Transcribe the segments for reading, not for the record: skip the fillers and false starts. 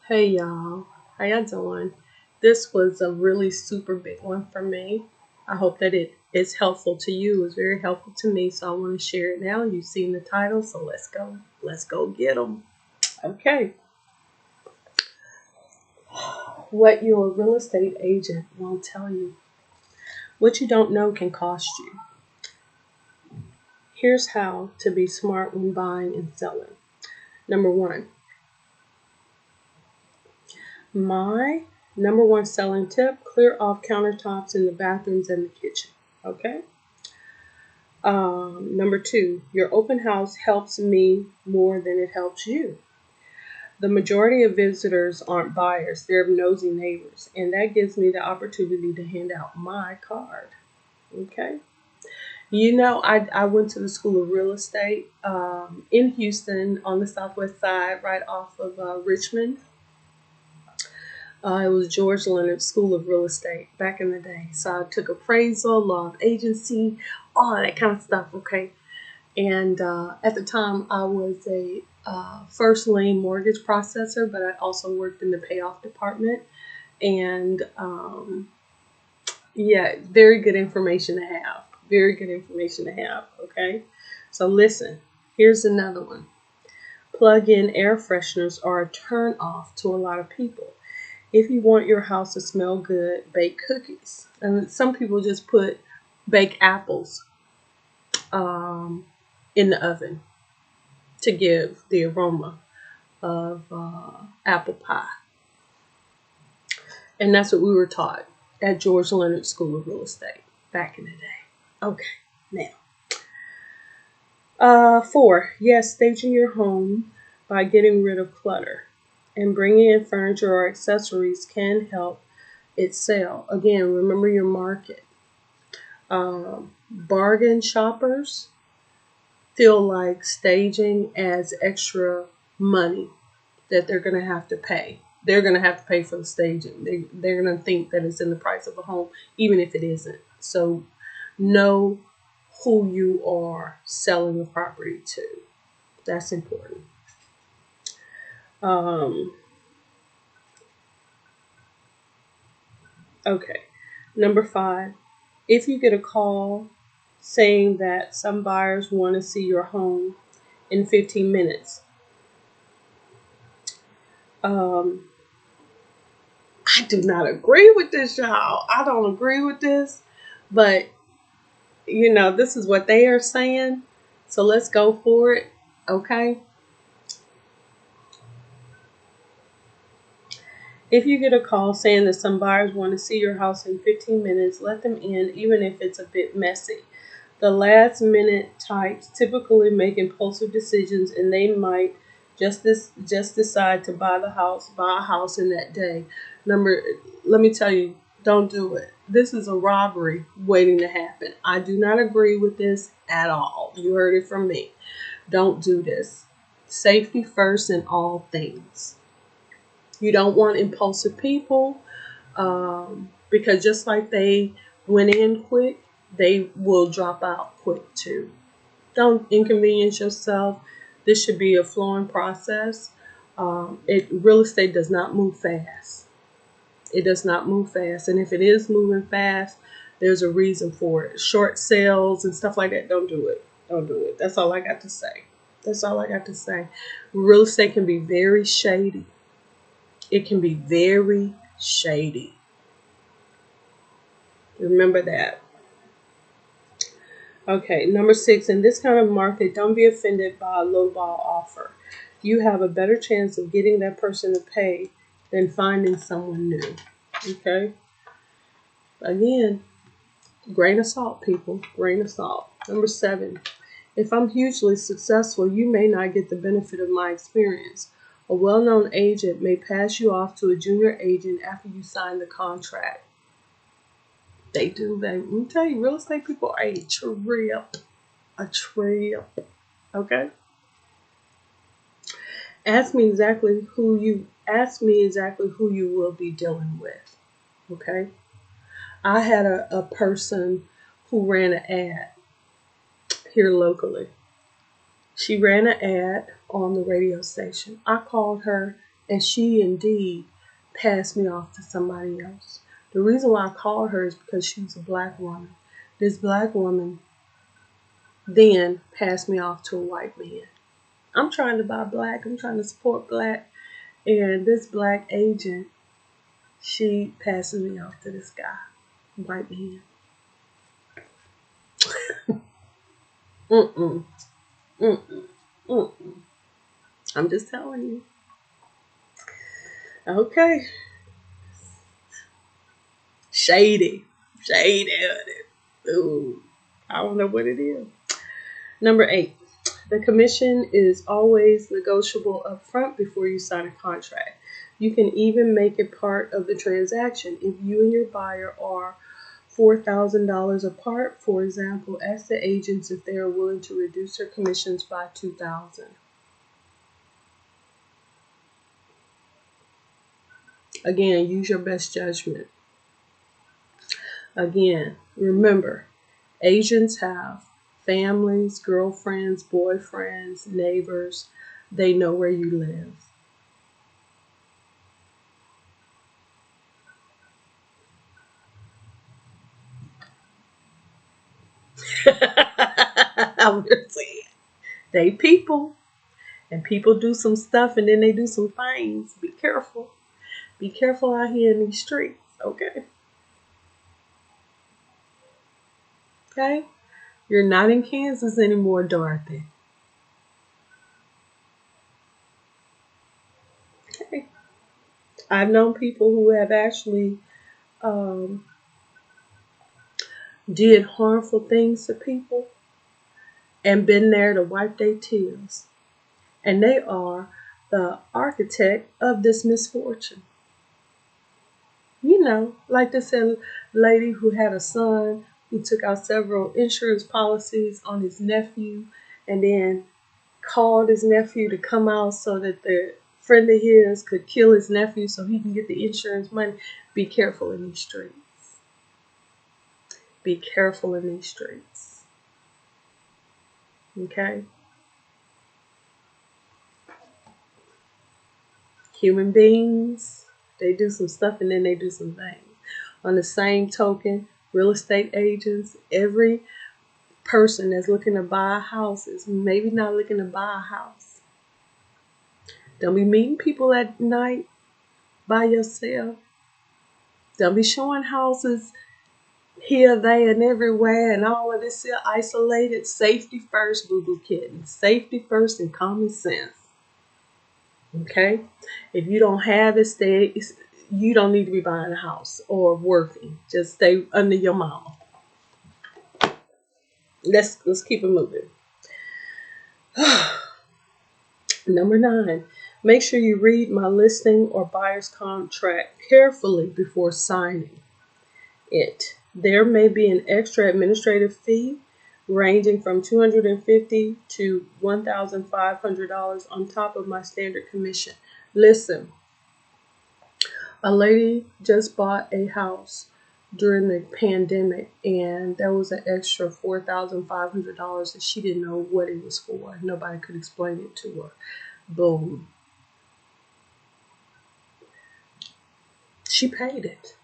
Hey y'all, how y'all doing? This was a really super big one for me. I hope that it is helpful to you. It was very helpful to me, so I want to share it now. You've seen the title, so let's go. Let's go get them. Okay. What your real estate agent won't tell you. What you don't know can cost you. Here's how to be smart when buying and selling. Number one, my number one selling tip: clear off countertops in the bathrooms and the kitchen. Okay. Number two, your open house helps me more than it helps you. The majority of visitors aren't buyers, they're nosy neighbors, and that gives me the opportunity to hand out my card. Okay. I went to the School of Real Estate in Houston on the southwest side, right off of Richmond. It was George Leonard's School of Real Estate back in the day. So I took appraisal, law of agency, all that kind of stuff. Okay. And at the time, I was a first lien mortgage processor, but I also worked in the payoff department. And yeah, very good information to have. Very good information to have. Okay. So listen, here's another one. Plug in air fresheners are a turn off to a lot of people. If you want your house to smell good, bake cookies. And some people just put bake apples in the oven to give the aroma of apple pie. And that's what we were taught at George Leonard School of Real Estate back in the day. Okay, now. Four, yes, staging your home by getting rid of clutter and bringing in furniture or accessories can help it sell. Again, remember your market. Bargain shoppers feel like staging as extra money that they're going to have to pay. They're going to have to pay for the staging. They're going to think that it's in the price of a home, even if it isn't. So know who you are selling the property to. That's important. Um, okay. Number five, if you get a call saying that some buyers want to see your home in 15 minutes, um, I do not agree with this, y'all. I don't agree with this, but this is what they are saying. So let's go for it. Okay. If you get a call saying that some buyers want to see your house in 15 minutes, let them in, even if it's a bit messy. The last minute types typically make impulsive decisions and they might just decide to buy a house in that day. Let me tell you, don't do it. This is a robbery waiting to happen. I do not agree with this at all. You heard it from me. Don't do this. Safety first in all things. You don't want impulsive people because just like they went in quick, they will drop out quick too. Don't inconvenience yourself. This should be a flowing process. Real estate does not move fast. It does not move fast, and if it is moving fast, there's a reason for it. Short sales and stuff like that. Don't do it. Don't do it. That's all I got to say. That's all I got to say. Real estate can be very shady. It can be very shady. Remember that. Okay, number six, in this kind of market, don't be offended by a lowball offer. You have a better chance of getting that person to pay than finding someone new. Okay? Again, grain of salt, people. Grain of salt. Number seven, if I'm hugely successful, you may not get the benefit of my experience. A well-known agent may pass you off to a junior agent after you sign the contract. They do. Let me tell you, real estate people are a trip. A trip. Okay? Ask me exactly who you will be dealing with. Okay? I had a person who ran an ad here locally. She ran an ad on the radio station. I called her And she indeed passed me off to somebody else. The reason why I called her is because she was a black woman. This black woman then passed me off to a white man. I'm trying to buy black. I'm trying to support black. And this black agent, she passes me off to this guy, white man. Mm-mm. Mm-mm. Mm-mm. I'm just telling you. Okay. Shady. Shady. Ooh. I don't know what it is. Number 8. The commission is always negotiable up front before you sign a contract. You can even make it part of the transaction if you and your buyer are $4,000 apart. For example, ask the agents if they are willing to reduce their commissions by $2,000. Again, use your best judgment. Again, remember, Asians have families, girlfriends, boyfriends, neighbors. They know where you live. I'm just saying. They people. And people do some stuff and then they do some things. Be careful. Be careful out here in these streets. Okay? Okay? You're not in Kansas anymore, Dorothy. Okay? I've known people who have actually um, did harmful things to people and been there to wipe their tears. And they are the architect of this misfortune. You know, like this lady who had a son who took out several insurance policies on his nephew and then called his nephew to come out so that the friend of his could kill his nephew so he can get the insurance money. Be careful in these streets. Be careful in these streets. Okay? Human beings, they do some stuff and then they do some things. On the same token, real estate agents, every person that's looking to buy a house is maybe not looking to buy a house. Don't be meeting people at night by yourself. Don't be showing houses here, there, and everywhere, and all of this here isolated. Safety first, boo boo kitten. Safety first and common sense. Okay? If you don't have it, you don't need to be buying a house or working. Just stay under your mama. Let's keep it moving. Number 9, make sure you read my listing or buyer's contract carefully before signing it. There may be an extra administrative fee ranging from $250 to $1,500 on top of my standard commission. Listen, a lady just bought a house during the pandemic and there was an extra $4,500 that she didn't know what it was for. Nobody could explain it to her. Boom. She paid it.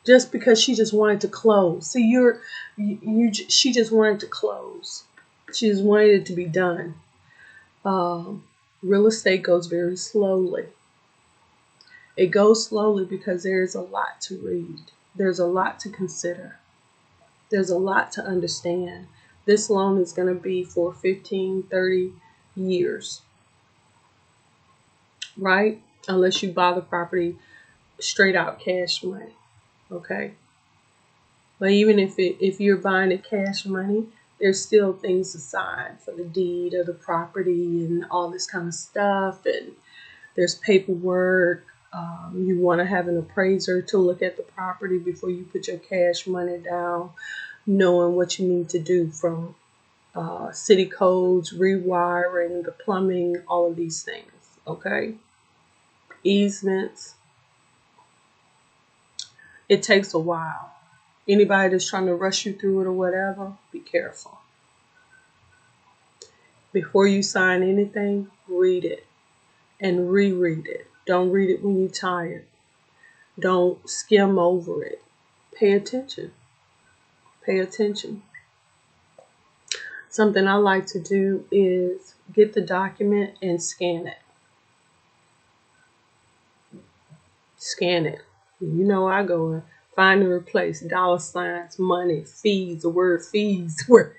Just because she just wanted to close. See, she just wanted to close. She just wanted it to be done. Real estate goes very slowly. It goes slowly because there's a lot to read. There's a lot to consider. There's a lot to understand. This loan is going to be for 15, 30 years, right? Unless you buy the property straight out cash money, okay? But even if you're buying it cash money, there's still things to sign for the deed of the property and all this kind of stuff. And there's paperwork. You want to have an appraiser to look at the property before you put your cash money down, knowing what you need to do from city codes, rewiring, the plumbing, all of these things, okay? Easements. It takes a while. Anybody that's trying to rush you through it or whatever, be careful. Before you sign anything, read it. and reread it. Don't read it when you're tired. Don't skim over it. Pay attention. Pay attention. Something I like to do is get the document and scan it. Scan it. You know I go and find and replace dollar signs, money, fees, the word fees, word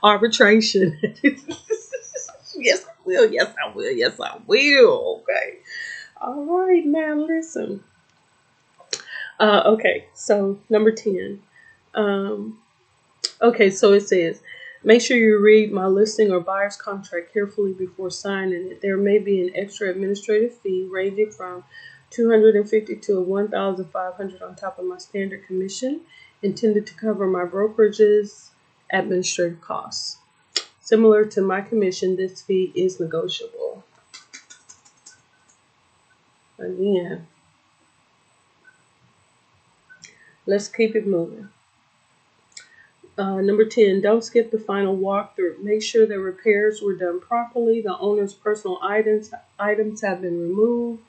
arbitration. Yes, I will. Yes, I will. Yes, I will. Okay. All right, now listen. Okay, so number 10. Okay, so it says, make sure you read my listing or buyer's contract carefully before signing it. There may be an extra administrative fee ranging from $250 to $1,500 on top of my standard commission, intended to cover my brokerage's administrative costs. Similar to my commission, this fee is negotiable. Again, let's keep it moving. Number 10, don't skip the final walkthrough. Make sure the repairs were done properly, the owner's personal items have been removed,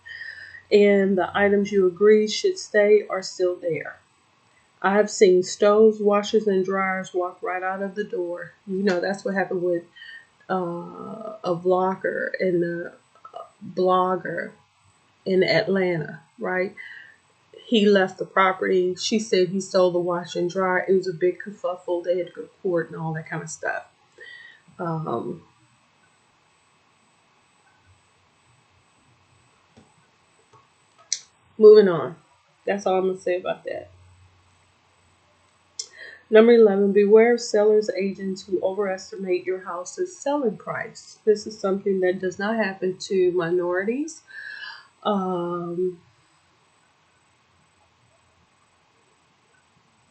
and the items you agreed should stay are still there. I have seen stoves, washers, and dryers walk right out of the door. You know, that's what happened with a vlogger and a blogger in Atlanta, right? He left the property. She said he stole the washer and dryer. It was a big kerfuffle. They had to go to court and all that kind of stuff. Moving on. That's all I'm going to say about that. Number 11, beware of sellers agents who overestimate your house's selling price. This is something that does not happen to minorities.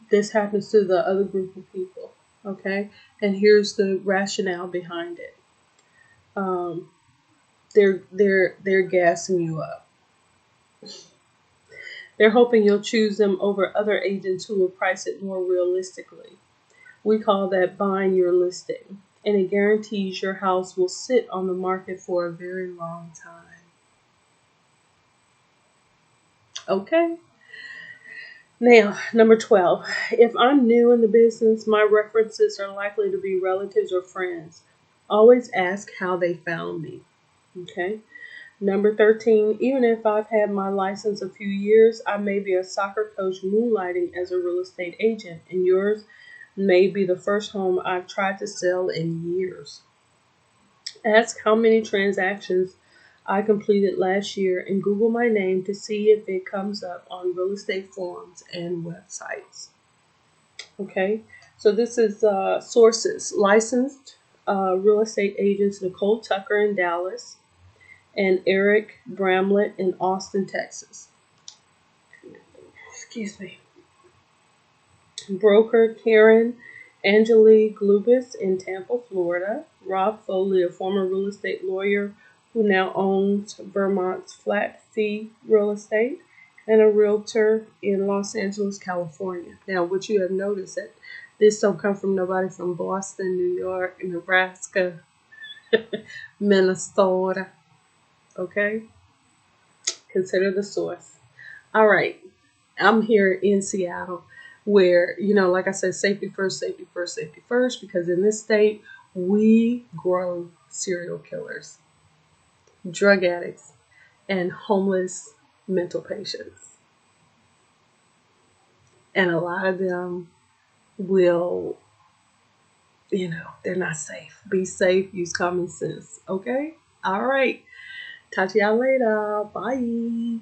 This happens to the other group of people. Okay, and here's the rationale behind it. They're gassing you up. They're hoping you'll choose them over other agents who will price it more realistically. We call that buying your listing, and it guarantees your house will sit on the market for a very long time. Okay. Now, number 12. If I'm new in the business, my references are likely to be relatives or friends. Always ask how they found me. Okay. Number 13, even if I've had my license a few years, I may be a soccer coach moonlighting as a real estate agent, and yours may be the first home I've tried to sell in years. Ask how many transactions I completed last year and Google my name to see if it comes up on real estate forums and websites. Okay, so this is sources. Licensed real estate agents Nicole Tucker in Dallas and Eric Bramlett in Austin, Texas. Excuse me. Broker Karen Angelique Glubis in Tampa, Florida. Rob Foley, a former real estate lawyer who now owns Vermont's flat fee real estate, and a realtor in Los Angeles, California. Now, what you have noticed that this don't come from nobody from Boston, New York, Nebraska, Minnesota. Okay? Consider the source. All right. I'm here in Seattle where, like I said, safety first, safety first, safety first, because in this state, we grow serial killers, drug addicts, and homeless mental patients. And a lot of them will, they're not safe. Be safe, use common sense. Okay? All right. Talk to y'all later. Bye.